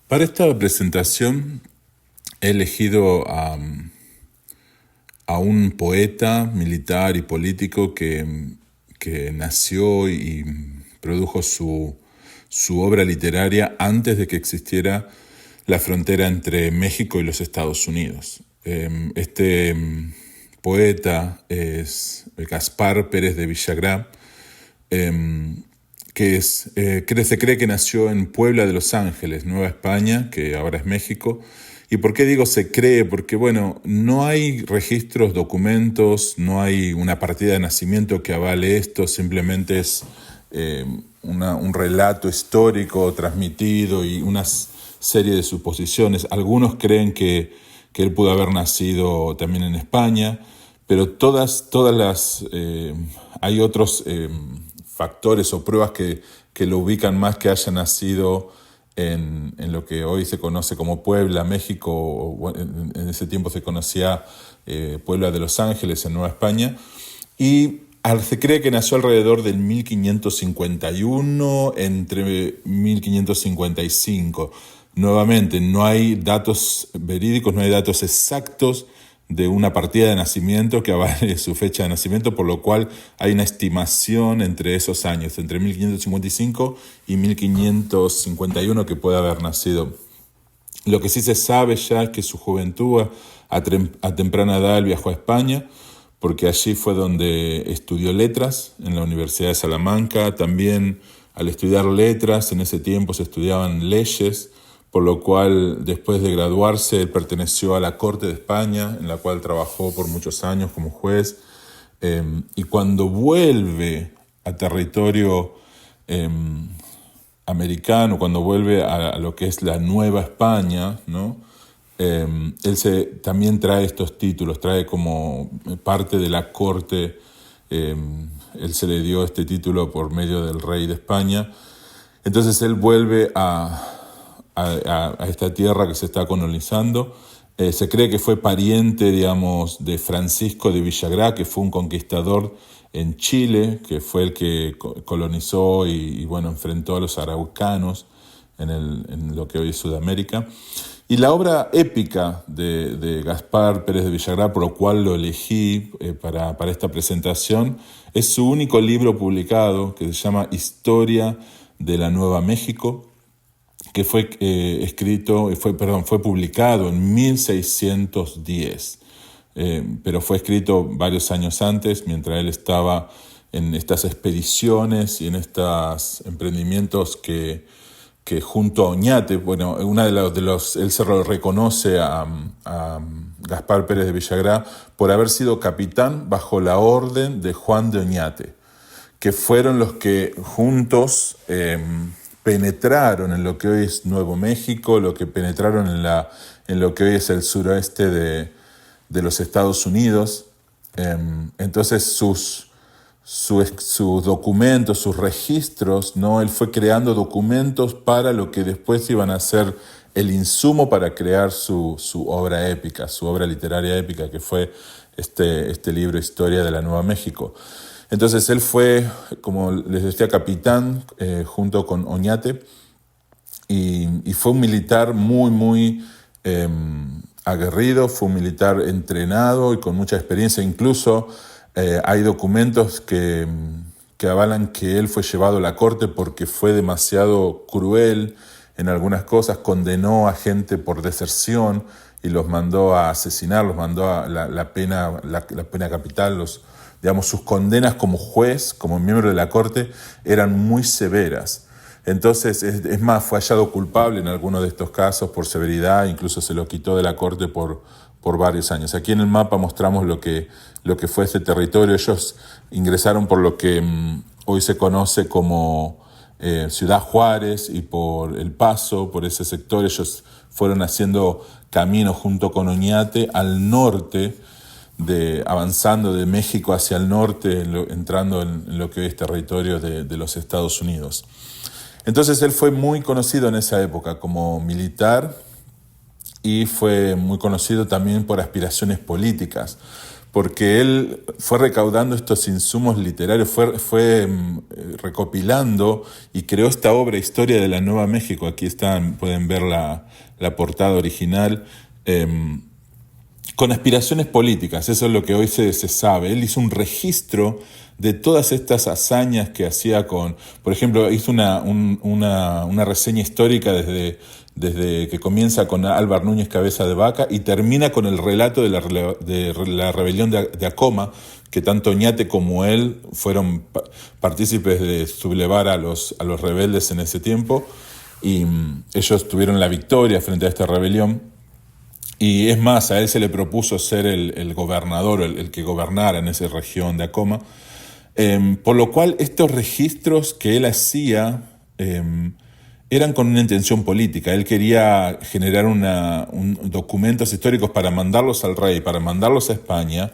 Para esta presentación he elegido a un poeta, militar y político que nació y produjo su obra literaria antes de que existiera la frontera entre México y los Estados Unidos. Este poeta es Gaspar Pérez de Villagrán, que se cree que nació en Puebla de Los Ángeles, Nueva España, que ahora es México. ¿Y por qué digo se cree? Porque, bueno, no hay registros, documentos, no hay una partida de nacimiento que avale esto, simplemente es un relato histórico transmitido y una serie de suposiciones. Algunos creen que él pudo haber nacido también en España, pero hay otros factores o pruebas que lo ubican más que haya nacido en lo que hoy se conoce como Puebla, México, o en ese tiempo se conocía Puebla de Los Ángeles, en Nueva España, y se cree que nació alrededor del 1551, entre 1555. Nuevamente, no hay datos verídicos, no hay datos exactos de una partida de nacimiento que avale su fecha de nacimiento, por lo cual hay una estimación entre esos años, entre 1555 y 1551 que puede haber nacido. Lo que sí se sabe ya es que su juventud a temprana edad él viajó a España, porque allí fue donde estudió letras en la Universidad de Salamanca. También al estudiar letras, en ese tiempo se estudiaban leyes, por lo cual después de graduarse él perteneció a la Corte de España, en la cual trabajó por muchos años como juez, y cuando vuelve a territorio americano, cuando vuelve a lo que es la Nueva España, ¿no? Él también trae estos títulos, trae como parte de la corte. Él se le dio este título por medio del rey de España. Entonces él vuelve a esta tierra que se está colonizando. Se cree que fue pariente, digamos, de Francisco de Villagrán, que fue un conquistador en Chile, que fue el que colonizó y bueno, enfrentó a los araucanos en lo que hoy es Sudamérica. Y la obra épica de Gaspar Pérez de Villagrán, por lo cual lo elegí para esta presentación, es su único libro publicado, que se llama Historia de la Nueva México, que fue publicado en 1610, pero fue escrito varios años antes, mientras él estaba en estas expediciones y en estos emprendimientos que junto a Oñate, bueno, él se lo reconoce a Gaspar Pérez de Villagrán por haber sido capitán bajo la orden de Juan de Oñate, que fueron los que juntos penetraron en lo que hoy es Nuevo México, lo que penetraron en lo que hoy es el suroeste de los Estados Unidos. Entonces sus documentos, sus registros, ¿no? Él fue creando documentos para lo que después iban a ser el insumo para crear su obra épica, su obra literaria épica, que fue este libro Historia de la Nueva México. Entonces él fue, como les decía, capitán junto con Oñate, y fue un militar muy aguerrido, fue un militar entrenado y con mucha experiencia. Incluso hay documentos que avalan que él fue llevado a la corte porque fue demasiado cruel en algunas cosas, condenó a gente por deserción y los mandó a asesinar, los mandó a la pena capital. Digamos, sus condenas como juez, como miembro de la corte, eran muy severas. Entonces, es más, fue hallado culpable en algunos de estos casos por severidad, incluso se lo quitó de la corte por varios años. Aquí en el mapa mostramos lo que fue este territorio. Ellos ingresaron por lo que hoy se conoce como Ciudad Juárez y por El Paso, por ese sector. Ellos fueron haciendo camino junto con Oñate al norte, avanzando de México hacia el norte, entrando en lo que hoy es territorio de los Estados Unidos. Entonces él fue muy conocido en esa época como militar y fue muy conocido también por aspiraciones políticas, porque él fue recaudando estos insumos literarios, fue recopilando y creó esta obra Historia de la Nueva México. Aquí están, pueden ver la portada original, con aspiraciones políticas. Eso es lo que hoy se sabe. Él hizo un registro de todas estas hazañas que hacía por ejemplo, hizo una reseña histórica desde que comienza con Álvar Núñez Cabeza de Vaca y termina con el relato de la rebelión de Acoma, que tanto Oñate como él fueron partícipes de sublevar a los rebeldes en ese tiempo, y ellos tuvieron la victoria frente a esta rebelión. Y es más, a él se le propuso ser el gobernador, el que gobernara en esa región de Acoma. Por lo cual estos registros que él hacía eran con una intención política. Él quería generar documentos históricos para mandarlos al rey, para mandarlos a España,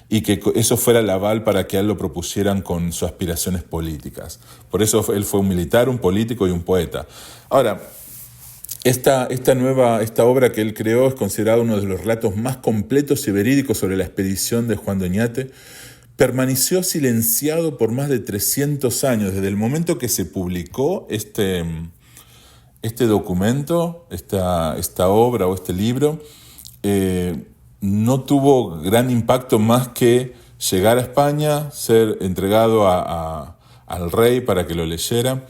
y que eso fuera el aval para que a él lo propusieran con sus aspiraciones políticas. Por eso él fue un militar, un político y un poeta. Ahora, esta obra que él creó es considerada uno de los relatos más completos y verídicos sobre la expedición de Juan de Oñate. Permaneció silenciado por más de 300 años, desde el momento que se publicó este documento, esta obra o este libro. No tuvo gran impacto más que llegar a España, ser entregado al rey para que lo leyera,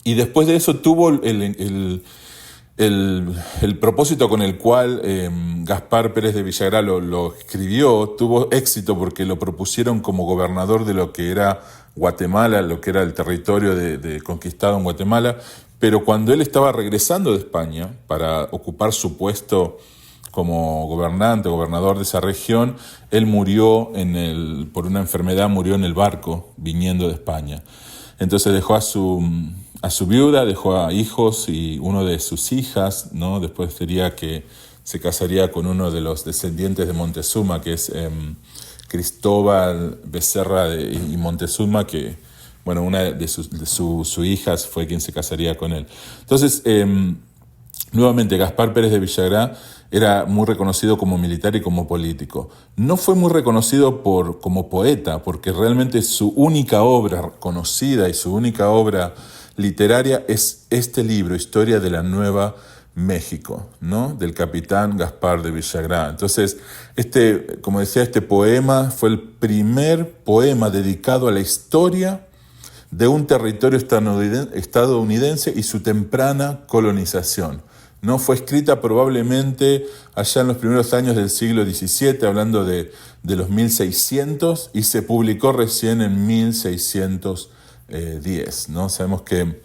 y después de eso tuvo el propósito con el cual Gaspar Pérez de Villagrán lo escribió. Tuvo éxito porque lo propusieron como gobernador de lo que era Guatemala, lo que era el territorio de conquistado en Guatemala, pero cuando él estaba regresando de España para ocupar su puesto como gobernador de esa región, él murió por una enfermedad, murió en el barco viniendo de España. Entonces dejó a su viuda, dejó a hijos y uno de sus hijas, ¿no? Después sería que se casaría con uno de los descendientes de Montezuma, que es Cristóbal Becerra y Montezuma, que, bueno, una de sus hijas fue quien se casaría con él. Entonces, nuevamente, Gaspar Pérez de Villagrán era muy reconocido como militar y como político. No fue muy reconocido como poeta, porque realmente su única obra conocida y su única obra literaria es este libro, Historia de la Nueva México, ¿no? Del capitán Gaspar de Villagrán. Entonces, como decía, este poema fue el primer poema dedicado a la historia de un territorio estadounidense y su temprana colonización. ¿No? Fue escrita probablemente allá en los primeros años del siglo XVII, hablando de los 1600, y se publicó recién en 1610, ¿no? Sabemos que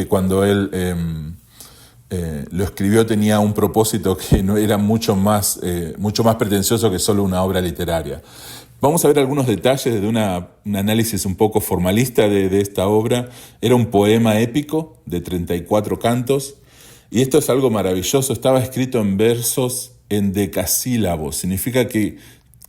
cuando él lo escribió tenía un propósito que no era mucho más pretencioso que solo una obra literaria. Vamos a ver algunos detalles de un análisis un poco formalista de esta obra. Era un poema épico de 34 cantos. Y esto es algo maravilloso, estaba escrito en versos en decasílabos. Significa que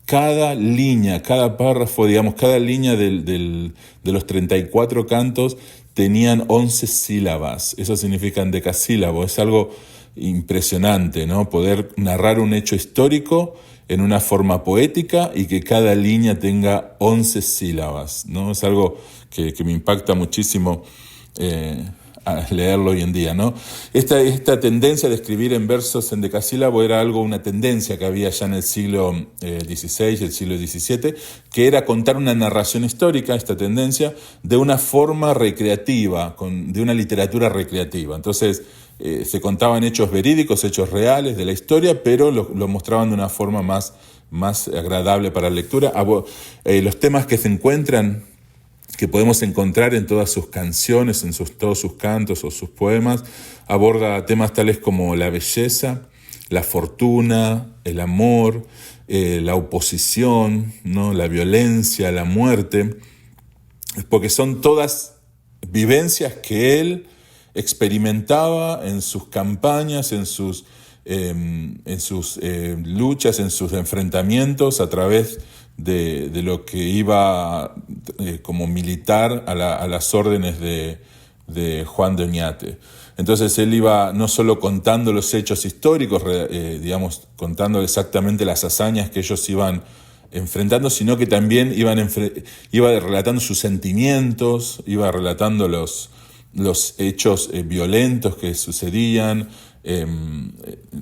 cada línea, cada párrafo, digamos, cada línea de los 34 cantos tenían 11 sílabas. Eso significa en decasílabo. Es algo impresionante, ¿no? Poder narrar un hecho histórico en una forma poética y que cada línea tenga 11 sílabas, ¿no? Es algo que me impacta muchísimo a leerlo hoy en día, ¿no? Esta tendencia de escribir en versos en decasílabo era una tendencia que había ya en el siglo XVI y el siglo XVII, que era contar una narración histórica, esta tendencia, de una forma recreativa, de una literatura recreativa. Entonces, se contaban hechos verídicos, hechos reales de la historia, pero lo mostraban de una forma más agradable para la lectura. Los temas que se encuentran, que podemos encontrar en todas sus canciones, en todos sus cantos o sus poemas, aborda temas tales como la belleza, la fortuna, el amor, la oposición, ¿no? La violencia, la muerte, porque son todas vivencias que él experimentaba en sus campañas, en sus luchas, en sus enfrentamientos a través de lo que iba como militar a las órdenes de Juan de Oñate. Entonces él iba no solo contando los hechos históricos, contando exactamente las hazañas que ellos iban enfrentando, sino que también iba relatando sus sentimientos, iba relatando los hechos violentos que sucedían,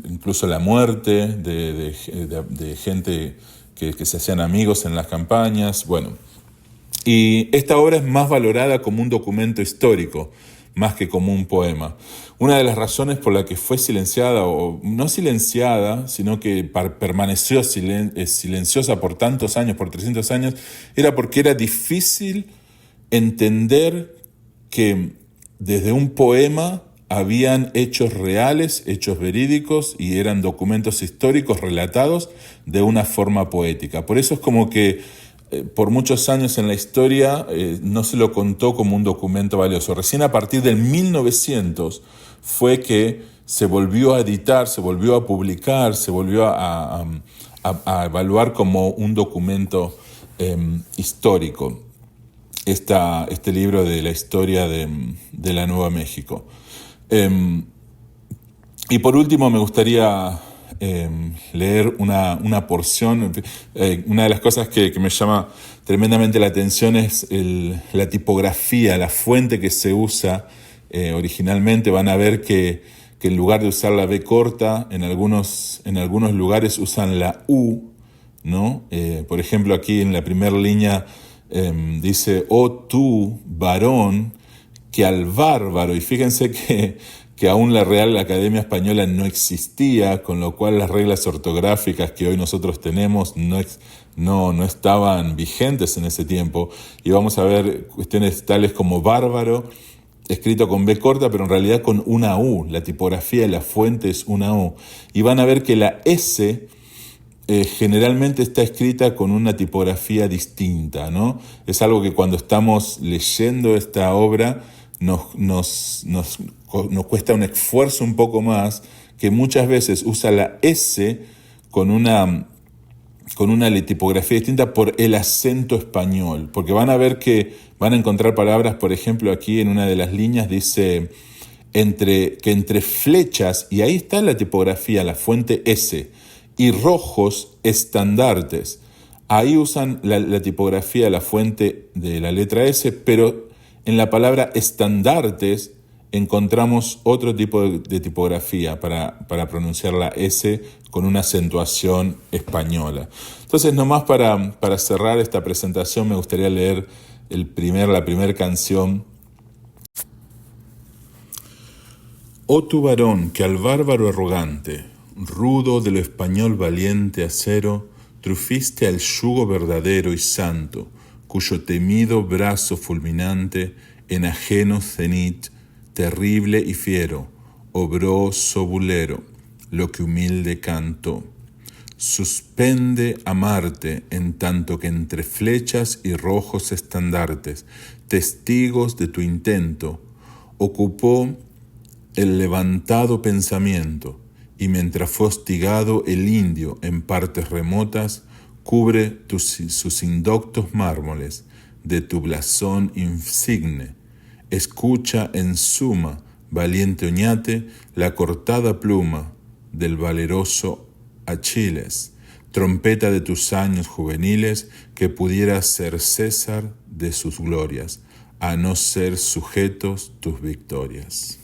incluso la muerte de gente que se hacían amigos en las campañas. Bueno, y esta obra es más valorada como un documento histórico, más que como un poema. Una de las razones por la que fue silenciada, o no silenciada, sino que permaneció silenciosa por tantos años, por 300 años, era porque era difícil entender que desde un poema habían hechos reales, hechos verídicos, y eran documentos históricos relatados de una forma poética. Por eso es como que por muchos años en la historia no se lo contó como un documento valioso. Recién a partir del 1900 fue que se volvió a editar, se volvió a publicar, se volvió a evaluar como un documento histórico. Este libro de la historia de la Nueva México. Y por último me gustaría leer una porción. Una de las cosas que me llama tremendamente la atención es la tipografía, la fuente que se usa originalmente. Van a ver que en lugar de usar la B corta, en algunos lugares usan la U, ¿no? Por ejemplo, aquí en la primera línea dice: «Oh tú, varón, que al bárbaro», y fíjense que aún la Real Academia Española no existía, con lo cual las reglas ortográficas que hoy nosotros tenemos no estaban vigentes en ese tiempo, y vamos a ver cuestiones tales como bárbaro, escrito con B corta, pero en realidad con una U. La tipografía de la fuente es una U, y van a ver que la S generalmente está escrita con una tipografía distinta, ¿no? Es algo que cuando estamos leyendo esta obra nos cuesta un esfuerzo un poco más, que muchas veces usa la S con una tipografía distinta por el acento español, porque van a ver que van a encontrar palabras, por ejemplo, aquí en una de las líneas dice entre flechas, y ahí está la tipografía, la fuente S, y rojos estandartes. Ahí usan la tipografía, la fuente de la letra S, pero en la palabra estandartes encontramos otro tipo de tipografía para pronunciar la S con una acentuación española. Entonces, nomás para cerrar esta presentación, me gustaría leer la primera canción. Oh tu varón, que al bárbaro arrogante, rudo de lo español valiente acero, trufiste al yugo verdadero y santo, cuyo temido brazo fulminante, en ajeno cenit, terrible y fiero, obró sobulero, lo que humilde cantó. Suspende a Marte, en tanto que entre flechas y rojos estandartes, testigos de tu intento, ocupó el levantado pensamiento, y mientras fue hostigado el indio en partes remotas, cubre sus indoctos mármoles de tu blasón insigne. Escucha en suma, valiente oñate, la cortada pluma del valeroso Achilles, trompeta de tus años juveniles, que pudiera ser César de sus glorias, a no ser sujetos tus victorias.